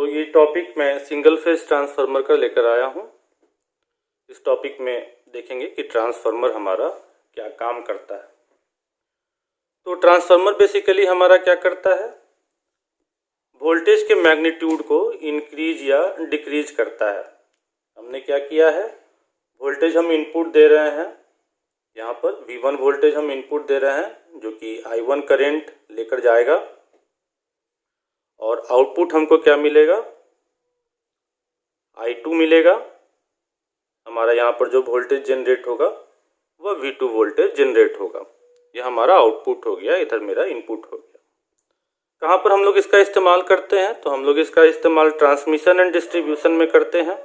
तो ये टॉपिक मैं सिंगल फेज ट्रांसफार्मर का लेकर आया हूँ। इस टॉपिक में देखेंगे कि ट्रांसफार्मर हमारा क्या काम करता है। तो ट्रांसफार्मर बेसिकली हमारा क्या करता है, वोल्टेज के मैग्नीट्यूड को इंक्रीज या डिक्रीज करता है। हमने क्या किया है, वोल्टेज हम इनपुट दे रहे हैं, यहाँ पर V1 वोल्टेज हम इनपुट दे रहे हैं जो कि I1 करंट लेकर जाएगा, और आउटपुट हमको क्या मिलेगा, I2 मिलेगा। हमारा यहाँ पर जो वोल्टेज जनरेट होगा वह V2 वोल्टेज जनरेट होगा। यह हमारा आउटपुट हो गया, इधर मेरा इनपुट हो गया। कहाँ पर हम लोग इसका इस्तेमाल करते हैं, तो हम लोग इसका इस्तेमाल ट्रांसमिशन एंड डिस्ट्रीब्यूशन में करते हैं।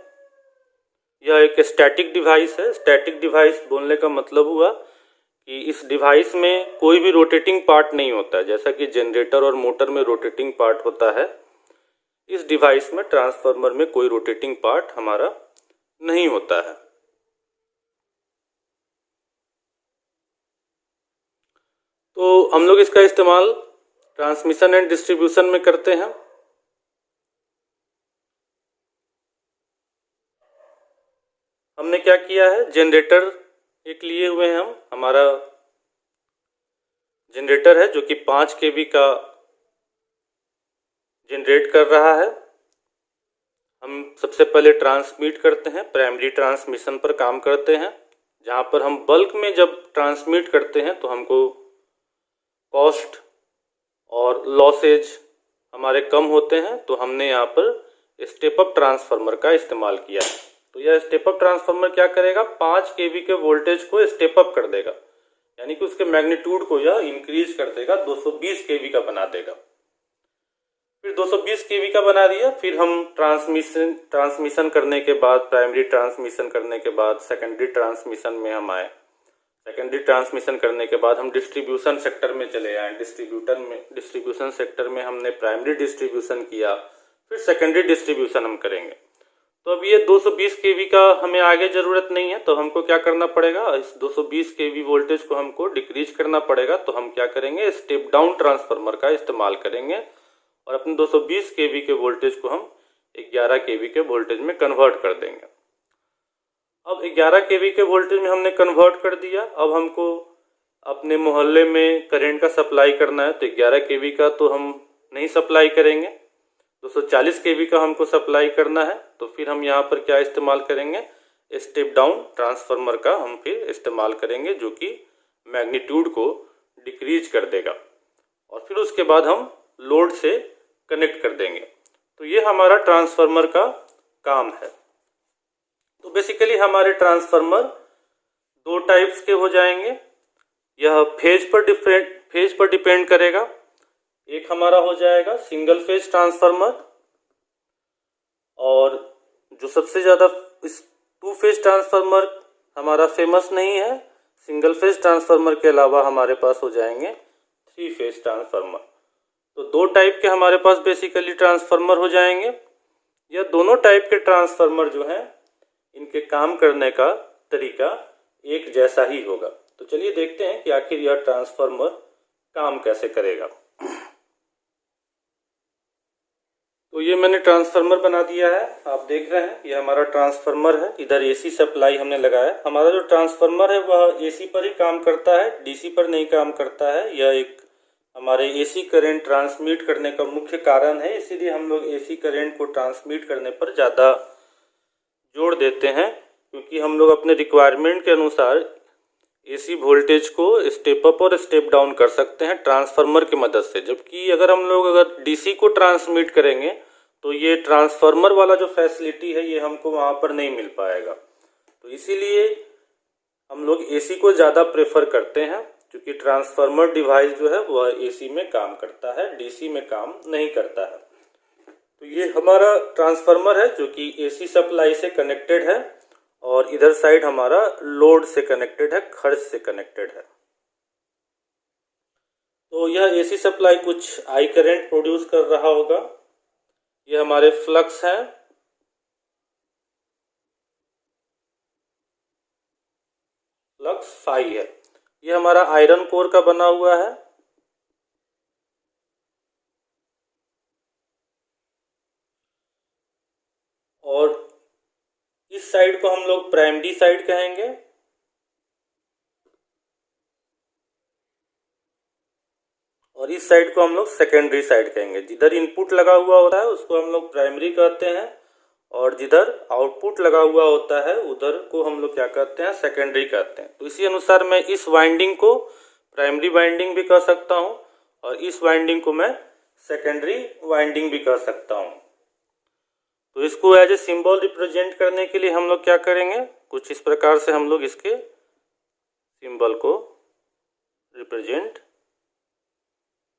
यह एक स्टैटिक डिवाइस है। स्टैटिक डिवाइस बोलने का मतलब हुआ कि इस डिवाइस में कोई भी रोटेटिंग पार्ट नहीं होता है, जैसा कि जनरेटर और मोटर में रोटेटिंग पार्ट होता है। इस डिवाइस में, ट्रांसफार्मर में कोई रोटेटिंग पार्ट हमारा नहीं होता है। तो हम लोग इसका इस्तेमाल ट्रांसमिशन एंड डिस्ट्रीब्यूशन में करते हैं। हमने क्या किया है, जनरेटर एक लिए हुए हैं हम। हमारा जनरेटर है जो कि 5 kV का जनरेट कर रहा है। हम सबसे पहले ट्रांसमिट करते हैं, प्राइमरी ट्रांसमिशन पर काम करते हैं, जहाँ पर हम बल्क में जब ट्रांसमिट करते हैं तो हमको कॉस्ट और लॉसेज हमारे कम होते हैं। तो हमने यहाँ पर स्टेप अप ट्रांसफार्मर का इस्तेमाल किया है। तो यह स्टेप अप ट्रांसफार्मर क्या करेगा, 5 kV के वोल्टेज को स्टेप अप कर देगा, यानी कि उसके मैग्नीट्यूड को यह इंक्रीज कर देगा, 220 kV का बना देगा। फिर 220 kV का बना दिया, फिर हम ट्रांसमिशन करने के बाद, प्राइमरी ट्रांसमिशन करने के बाद सेकेंडरी ट्रांसमिशन में हम आए। सेकेंडरी ट्रांसमिशन करने के बाद हम डिस्ट्रीब्यूशन सेक्टर में चले आए। डिस्ट्रीब्यूशन सेक्टर में हमने प्राइमरी डिस्ट्रीब्यूशन किया, फिर सेकेंडरी डिस्ट्रीब्यूशन हम करेंगे। तो अब ये 220 kV का हमें आगे ज़रूरत नहीं है, तो हमको क्या करना पड़ेगा, इस 220 kV वोल्टेज को हमको डिक्रीज करना पड़ेगा। तो हम क्या करेंगे, स्टेप डाउन ट्रांसफार्मर का इस्तेमाल करेंगे और अपने 220 kV के वोल्टेज को हम 11 kV के वोल्टेज में कन्वर्ट कर देंगे। अब 11 kV के वोल्टेज में हमने कन्वर्ट कर दिया। अब हमको अपने मोहल्ले में करंट का सप्लाई करना है, तो 11 kV का तो हम नहीं सप्लाई करेंगे, 240 kV का हमको सप्लाई करना है। तो फिर हम यहाँ पर क्या इस्तेमाल करेंगे, स्टेप डाउन ट्रांसफार्मर का हम फिर इस्तेमाल करेंगे, जो कि मैग्नीट्यूड को डिक्रीज कर देगा, और फिर उसके बाद हम लोड से कनेक्ट कर देंगे। तो ये हमारा ट्रांसफार्मर का काम है। तो बेसिकली हमारे ट्रांसफार्मर 2 टाइप्स के हो जाएंगे। यह फेज पर डिपेंड करेगा। एक हमारा हो जाएगा सिंगल फेज ट्रांसफार्मर, और जो सबसे ज़्यादा इस 2 फेज ट्रांसफार्मर हमारा फेमस नहीं है, सिंगल फेज ट्रांसफार्मर के अलावा हमारे पास हो जाएंगे 3 फेज ट्रांसफार्मर। तो 2 टाइप के हमारे पास बेसिकली ट्रांसफार्मर हो जाएंगे। यह दोनों टाइप के ट्रांसफार्मर जो हैं, इनके काम करने का तरीका एक जैसा ही होगा। तो चलिए देखते हैं कि आखिर यह ट्रांसफार्मर काम कैसे करेगा। तो ये मैंने ट्रांसफार्मर बना दिया है, आप देख रहे हैं, ये हमारा ट्रांसफार्मर है। इधर एसी सप्लाई हमने लगाया। हमारा जो ट्रांसफार्मर है वह एसी पर ही काम करता है, डीसी पर नहीं काम करता है। यह एक हमारे एसी करंट ट्रांसमिट करने का मुख्य कारण है, इसीलिए हम लोग एसी करंट को ट्रांसमिट करने पर ज़्यादा जोड़ देते हैं, क्योंकि हम लोग अपने रिक्वायरमेंट के अनुसार एसी वोल्टेज को स्टेप अप और स्टेप डाउन कर सकते हैं ट्रांसफार्मर की मदद से। जबकि अगर डीसी को ट्रांसमिट करेंगे तो ये ट्रांसफार्मर वाला जो फैसिलिटी है ये हमको वहाँ पर नहीं मिल पाएगा। तो इसीलिए हम लोग एसी को ज़्यादा प्रेफर करते हैं, क्योंकि ट्रांसफार्मर डिवाइस जो है वह एसी में काम करता है, डीसी में काम नहीं करता है। तो ये हमारा ट्रांसफार्मर है जो कि एसी सप्लाई से कनेक्टेड है, और इधर साइड हमारा लोड से कनेक्टेड है, खर्च से कनेक्टेड है। तो यह एसी सप्लाई कुछ आई करंट प्रोड्यूस कर रहा होगा। ये हमारे फ्लक्स हैं, फ्लक्स फाई है। ये हमारा आयरन कोर का बना हुआ है। और इस साइड को हम लोग प्राइमरी साइड कहेंगे, और इस साइड को हम लोग सेकेंडरी साइड कहेंगे। जिधर इनपुट लगा हुआ होता है उसको हम लोग प्राइमरी कहते हैं, और जिधर आउटपुट लगा हुआ होता है उधर को हम लोग क्या कहते हैं, सेकेंडरी कहते हैं। तो इसी अनुसार मैं इस वाइंडिंग को प्राइमरी वाइंडिंग भी कह सकता हूं और इस वाइंडिंग को मैं सेकेंडरी वाइंडिंग भी कह सकता हूं। तो इसको एज ए सिंबल रिप्रेजेंट करने के लिए हम लोग क्या करेंगे, कुछ इस प्रकार से हम लोग इसके सिंबल को रिप्रेजेंट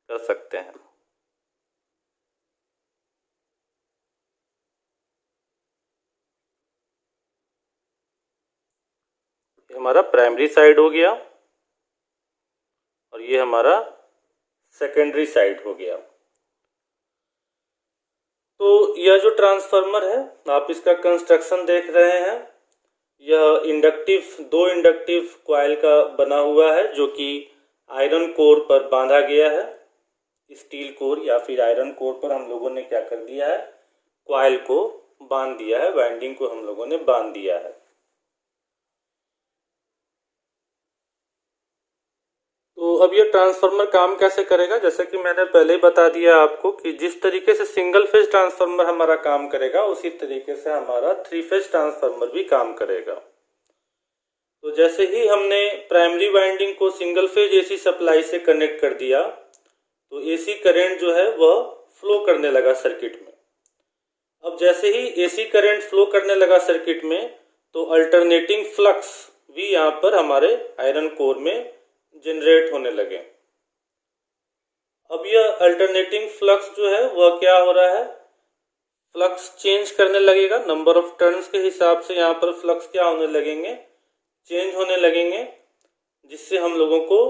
कर सकते हैं। ये हमारा प्राइमरी साइड हो गया और ये हमारा सेकेंडरी साइड हो गया। तो यह जो ट्रांसफार्मर है आप इसका कंस्ट्रक्शन देख रहे हैं, यह दो इंडक्टिव कॉइल का बना हुआ है जो कि आयरन कोर पर बांधा गया है। स्टील कोर या फिर आयरन कोर पर हम लोगों ने क्या कर दिया है, कॉइल को बांध दिया है, वाइंडिंग को हम लोगों ने बांध दिया है। तो अब ये ट्रांसफार्मर काम कैसे करेगा, जैसे कि मैंने पहले ही बता दिया आपको कि जिस तरीके से सिंगल फेज ट्रांसफार्मर हमारा काम करेगा उसी तरीके से हमारा 3 फेज ट्रांसफार्मर भी काम करेगा। तो जैसे ही हमने प्राइमरी वाइंडिंग को सिंगल फेज एसी सप्लाई से कनेक्ट कर दिया तो एसी करंट जो है वह फ्लो करने लगा सर्किट में। अब जैसे ही एसी करंट फ्लो करने लगा सर्किट में तो अल्टरनेटिंग फ्लक्स भी यहाँ पर हमारे आयरन कोर में जनरेट होने लगे। अब यह अल्टरनेटिंग फ्लक्स जो है वह क्या हो रहा है, फ्लक्स चेंज करने लगेगा। नंबर ऑफ टर्न्स के हिसाब से यहाँ पर फ्लक्स क्या होने लगेंगे, चेंज होने लगेंगे, जिससे हम लोगों को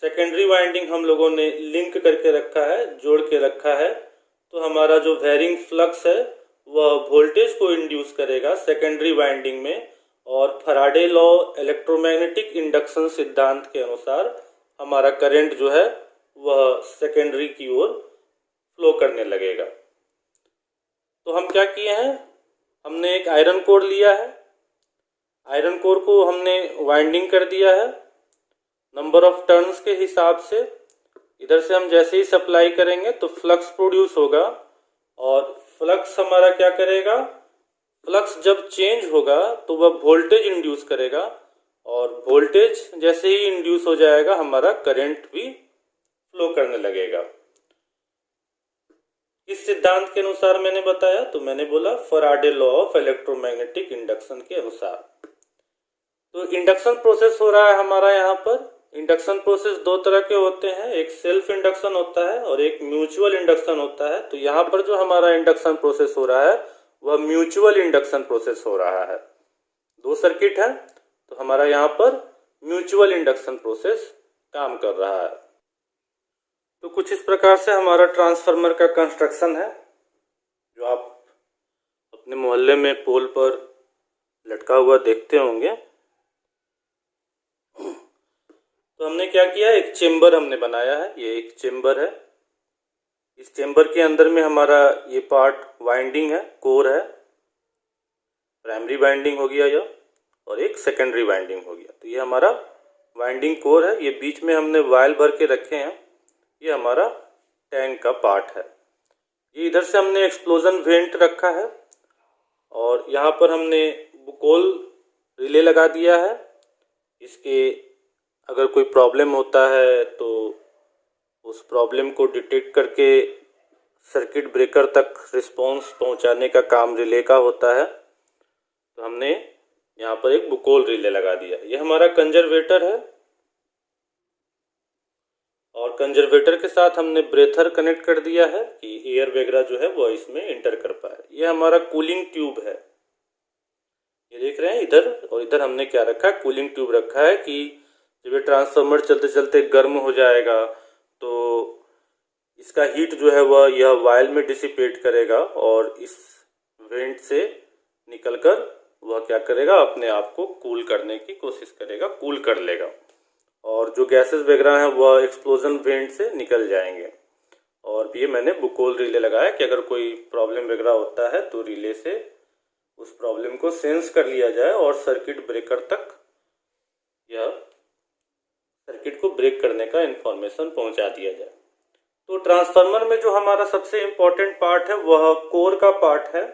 सेकेंडरी वाइंडिंग हम लोगों ने लिंक करके रखा है, जोड़ के रखा है। तो हमारा जो वेरिंग फ्लक्स है वह वोल्टेज को इंड्यूस करेगा सेकेंडरी वाइंडिंग में, और फैराडे लॉ इलेक्ट्रोमैग्नेटिक इंडक्शन सिद्धांत के अनुसार हमारा करंट जो है वह सेकेंडरी की ओर फ्लो करने लगेगा। तो हम क्या किए हैं, हमने एक आयरन कोर लिया है, आयरन कोर को हमने वाइंडिंग कर दिया है नंबर ऑफ टर्न्स के हिसाब से। इधर से हम जैसे ही सप्लाई करेंगे तो फ्लक्स प्रोड्यूस होगा, और फ्लक्स हमारा क्या करेगा, फ्लक्स जब चेंज होगा तो वह वोल्टेज इंड्यूस करेगा, और वोल्टेज जैसे ही इंड्यूस हो जाएगा हमारा करंट भी फ्लो करने लगेगा। इस सिद्धांत के अनुसार मैंने बताया, तो मैंने बोला Faraday law of electromagnetic induction के अनुसार। तो इंडक्शन प्रोसेस हो रहा है हमारा यहाँ पर। इंडक्शन प्रोसेस दो तरह के होते हैं, एक सेल्फ इंडक्शन होता है और एक म्यूचुअल इंडक्शन होता है। तो यहाँ पर जो हमारा इंडक्शन प्रोसेस हो रहा है वह म्यूचुअल इंडक्शन प्रोसेस हो रहा है। दो सर्किट है तो हमारा यहाँ पर म्यूचुअल इंडक्शन प्रोसेस काम कर रहा है। तो कुछ इस प्रकार से हमारा ट्रांसफार्मर का कंस्ट्रक्शन है, जो आप अपने मोहल्ले में पोल पर लटका हुआ देखते होंगे। तो हमने क्या किया, एक चेम्बर हमने बनाया है, ये एक चेम्बर है। इस चेम्बर के अंदर में हमारा ये पार्ट वाइंडिंग है, कोर है, प्राइमरी वाइंडिंग हो गया यह, और एक सेकेंडरी वाइंडिंग हो गया। तो ये हमारा वाइंडिंग कोर है। ये बीच में हमने वायल भर के रखे हैं, ये हमारा टैंक का पार्ट है। ये इधर से हमने एक्सप्लोजन वेंट रखा है, और यहाँ पर हमने बुकोल रिले लगा दिया है। इसके अगर कोई प्रॉब्लम होता है तो उस प्रॉब्लम को डिटेक्ट करके सर्किट ब्रेकर तक रिस्पॉन्स पहुंचाने का काम रिले का होता है। तो हमने यहाँ पर एक बुकोल रिले लगा दिया। ये हमारा कंजर्वेटर है, और कंजर्वेटर के साथ हमने ब्रेथर कनेक्ट कर दिया है कि एयर वगैरह जो है वो इसमें इंटर कर पाए। ये हमारा कूलिंग ट्यूब है, ये देख रहे हैं इधर, और इधर हमने क्या रखा है, कूलिंग ट्यूब रखा है कि जब ये ट्रांसफार्मर चलते चलते गर्म हो जाएगा तो इसका हीट जो है वह यह वायल में डिसिपेट करेगा, और इस वेंट से निकलकर वह क्या करेगा, अपने आप को कूल करने की कोशिश करेगा, कूल कर लेगा, और जो गैसेस वगैरह हैं वह एक्सप्लोजन वेंट से निकल जाएंगे। और ये मैंने बुकोल रिले लगाया कि अगर कोई प्रॉब्लम वगैरह होता है तो रिले से उस प्रॉब्लम को सेंस कर लिया जाए और सर्किट ब्रेकर तक या सर्किट को ब्रेक करने का इंफॉर्मेशन पहुंचा दिया जाए। तो ट्रांसफार्मर में जो हमारा सबसे इम्पोर्टेंट पार्ट है वह कोर का पार्ट है,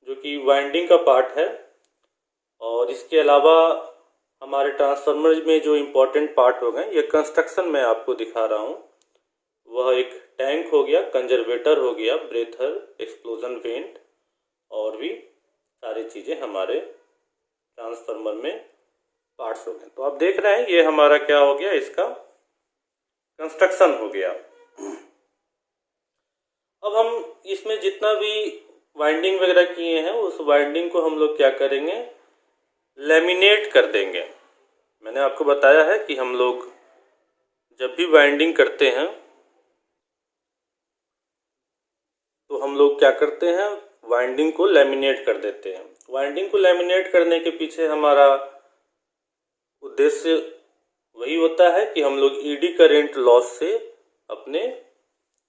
जो कि वाइंडिंग का पार्ट है। और इसके अलावा हमारे ट्रांसफार्मर में जो इम्पोर्टेंट पार्ट हो गए, ये कंस्ट्रक्शन मैं आपको दिखा रहा हूँ। वह एक टैंक हो गया, कंजर्वेटर हो गया, ब्रेथर, एक्सप्लोजन वेंट और भी सारी चीज़ें हमारे ट्रांसफार्मर में पार्ट्स हो गए। तो आप देख रहे हैं ये हमारा क्या हो गया, इसका कंस्ट्रक्शन हो गया। अब हम इसमें जितना भी वाइंडिंग वगैरह किए हैं उस वाइंडिंग को हम लोग क्या करेंगे, लैमिनेट कर देंगे। मैंने आपको बताया है कि हम लोग जब भी वाइंडिंग करते हैं तो हम लोग क्या करते हैं, वाइंडिंग को लैमिनेट कर देते हैं। वाइंडिंग को लैमिनेट करने के पीछे हमारा उद्देश्य वही होता है कि हम लोग ईडी करंट लॉस से अपने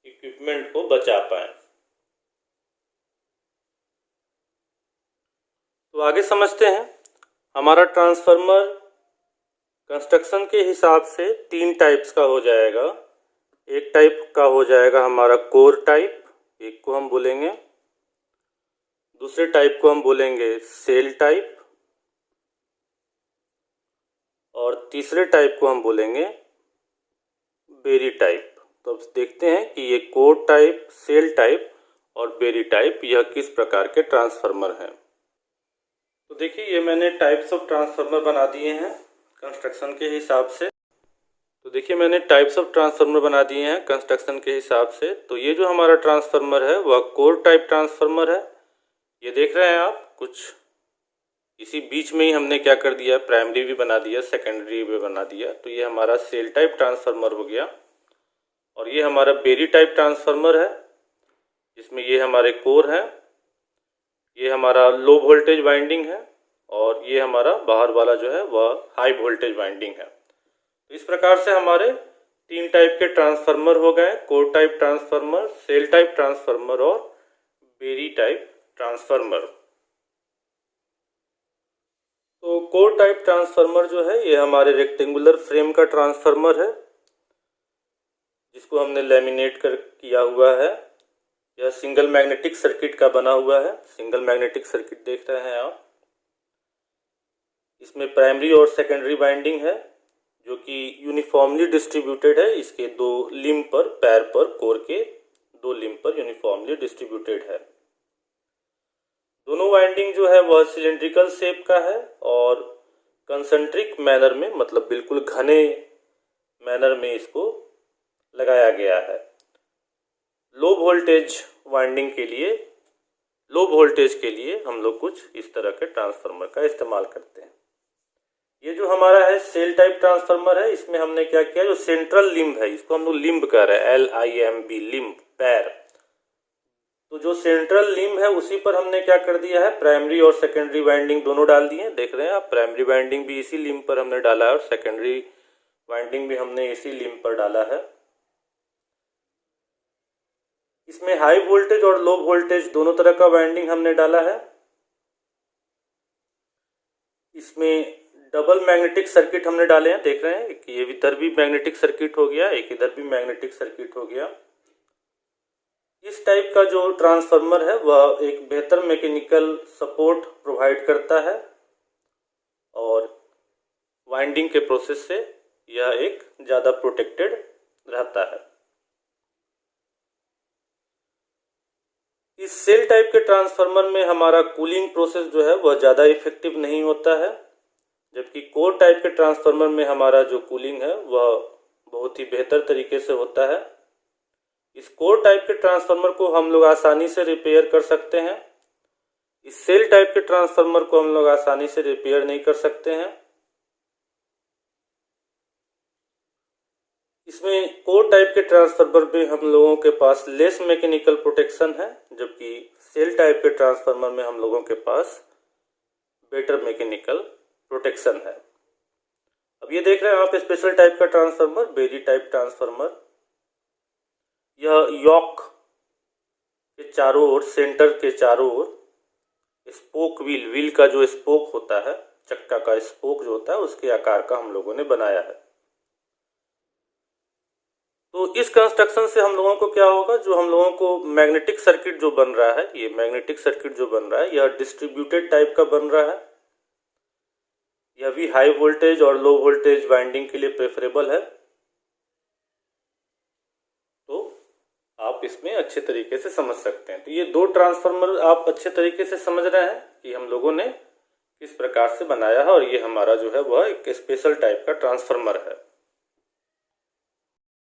इक्विपमेंट को बचा पाएं। तो आगे समझते हैं। हमारा ट्रांसफार्मर कंस्ट्रक्शन के हिसाब से 3 टाइप्स का हो जाएगा। एक टाइप का हो जाएगा हमारा कोर टाइप, एक को हम बोलेंगे, दूसरे टाइप को हम बोलेंगे सेल टाइप और तीसरे टाइप को हम बोलेंगे बेरी टाइप। तो अब देखते हैं कि ये कोर टाइप, सेल टाइप और बेरी टाइप यह किस प्रकार के ट्रांसफार्मर हैं। तो देखिए ये मैंने टाइप्स ऑफ ट्रांसफार्मर बना दिए हैं कंस्ट्रक्शन के हिसाब से। तो देखिए मैंने टाइप्स ऑफ ट्रांसफार्मर बना दिए हैं कंस्ट्रक्शन के हिसाब से। तो ये जो हमारा ट्रांसफार्मर है वह कोर टाइप ट्रांसफार्मर है। ये देख रहे हैं आप, कुछ इसी बीच में ही हमने क्या कर दिया, प्राइमरी भी बना दिया, सेकेंडरी भी बना दिया। तो ये हमारा सेल टाइप ट्रांसफार्मर हो गया। और ये हमारा बेरी टाइप ट्रांसफार्मर है, जिसमें ये हमारे कोर हैं, ये हमारा लो वोल्टेज वाइंडिंग है और ये हमारा बाहर वाला जो है वह हाई वोल्टेज वाइंडिंग है। तो इस प्रकार से हमारे 3 टाइप के ट्रांसफार्मर हो गए, core type transformer, shell type transformer और बेरी टाइप ट्रांसफार्मर। तो कोर टाइप ट्रांसफार्मर जो है ये हमारे रेक्टेंगुलर फ्रेम का ट्रांसफार्मर है, जिसको हमने लैमिनेट कर किया हुआ है। यह सिंगल मैग्नेटिक सर्किट का बना हुआ है। सिंगल मैग्नेटिक सर्किट देख रहे हैं आप। इसमें प्राइमरी और सेकेंडरी वाइंडिंग है, जो कि यूनिफॉर्मली डिस्ट्रीब्यूटेड है। इसके 2 लिम्ब पर, पैर पर, कोर के 2 लिम्ब पर यूनिफॉर्मली डिस्ट्रीब्यूटेड है। दोनों वाइंडिंग जो है वह सिलेंड्रिकल शेप का है और कंसेंट्रिक मैनर में, मतलब बिल्कुल घने मैनर में इसको लगाया गया है। लो वोल्टेज वाइंडिंग के लिए, लो वोल्टेज के लिए हम लोग कुछ इस तरह के ट्रांसफार्मर का इस्तेमाल करते हैं। ये जो हमारा है सेल टाइप ट्रांसफार्मर है, इसमें हमने क्या किया, जो सेंट्रल लिम्ब है, इसको हम लोग लिम्ब कह रहे हैं, LIMB, लिम्ब, पैर। तो जो सेंट्रल लिम्ब है उसी पर हमने क्या कर दिया है, प्राइमरी और सेकेंडरी वाइंडिंग दोनों डाल दिए हैं। देख रहे हैं आप, प्राइमरी वाइंडिंग भी इसी लिम्ब पर हमने डाला है और सेकेंडरी वाइंडिंग भी हमने इसी लिम्ब पर डाला है। इसमें हाई वोल्टेज और लो वोल्टेज दोनों तरह का वाइंडिंग हमने डाला है। इसमें डबल मैग्नेटिक सर्किट हमने डाले हैं। देख रहे हैं कि ये इधर भी मैग्नेटिक सर्किट हो गया, एक इधर भी मैग्नेटिक सर्किट हो गया। इस टाइप का जो ट्रांसफार्मर है वह एक बेहतर मैकेनिकल सपोर्ट प्रोवाइड करता है और वाइंडिंग के प्रोसेस से यह एक ज़्यादा प्रोटेक्टेड रहता है। इस सेल टाइप के ट्रांसफार्मर में हमारा कूलिंग प्रोसेस जो है वह ज़्यादा इफेक्टिव नहीं होता है, जबकि कोर टाइप के ट्रांसफार्मर में हमारा जो कूलिंग है वह बहुत ही बेहतर तरीके से होता है। इस कोर टाइप के ट्रांसफार्मर को हम लोग आसानी से रिपेयर कर सकते हैं। इस सेल टाइप के ट्रांसफार्मर को हम लोग आसानी से रिपेयर नहीं कर सकते हैं। इसमें कोर टाइप के ट्रांसफार्मर में हम लोगों के पास लेस मैकेनिकल प्रोटेक्शन है, जबकि सेल टाइप के ट्रांसफार्मर में हम लोगों के पास बेटर मैकेनिकल प्रोटेक्शन है। अब ये देख रहे हैं आप स्पेशल टाइप का ट्रांसफार्मर, बेरी टाइप ट्रांसफार्मर। यह यॉक के चारों ओर, सेंटर के चारों ओर स्पोक व्हील का जो स्पोक होता है, चक्का का स्पोक जो होता है, उसके आकार का हम लोगों ने बनाया है। तो इस कंस्ट्रक्शन से हम लोगों को क्या होगा, जो हम लोगों को मैग्नेटिक सर्किट जो बन रहा है, ये मैग्नेटिक सर्किट जो बन रहा है यह डिस्ट्रीब्यूटेड टाइप का बन रहा है। यह भी हाई वोल्टेज और लो वोल्टेज वाइंडिंग के लिए प्रेफरेबल है। तो आप इसमें अच्छे तरीके से समझ सकते हैं। तो ये दो ट्रांसफार्मर आप अच्छे तरीके से समझ रहे हैं कि हम लोगों ने किस प्रकार से बनाया है, और ये हमारा जो है वह एक स्पेशल टाइप का ट्रांसफार्मर है।